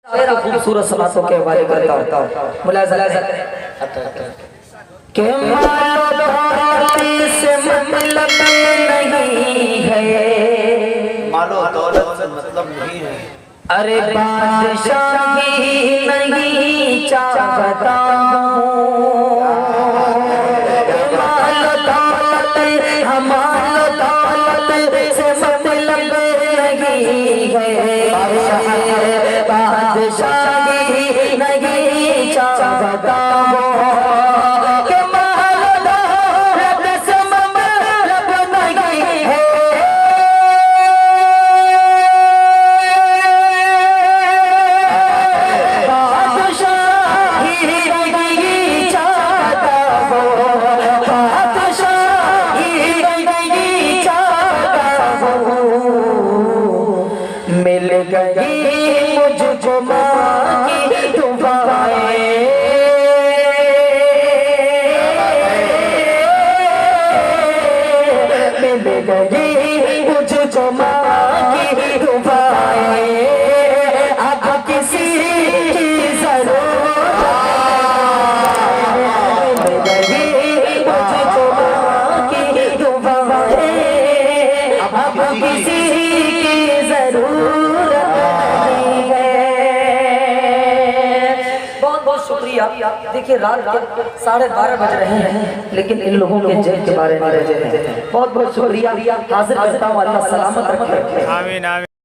मेरा खूबसूरत सलातों के हवाले करता हूँ मुलाज़ा के मालो दौलत से मतलब नहीं है, मालो दौलत से मतलब नहीं है। अरे बादशाही नहीं चाहता मालो दौलत हमारो दौलत से मतलब नहीं है, बादशाही नहीं चाहता मिल गई मुझको माँ की दुआएं, मिल गई मुझको माँ की दुआएं, अब किसी की जरूरत मिल गई मुझको माँ की दुआएं, अब किसी शुक्रिया। देखिए रात के 12:30 बज रहे हैं लेकिन इन लोगों के जेब के बारे में बहुत बहुत शुक्रिया। हाजिर करता हूँ, अल्लाह सलामत रखे। आमीन आमीन।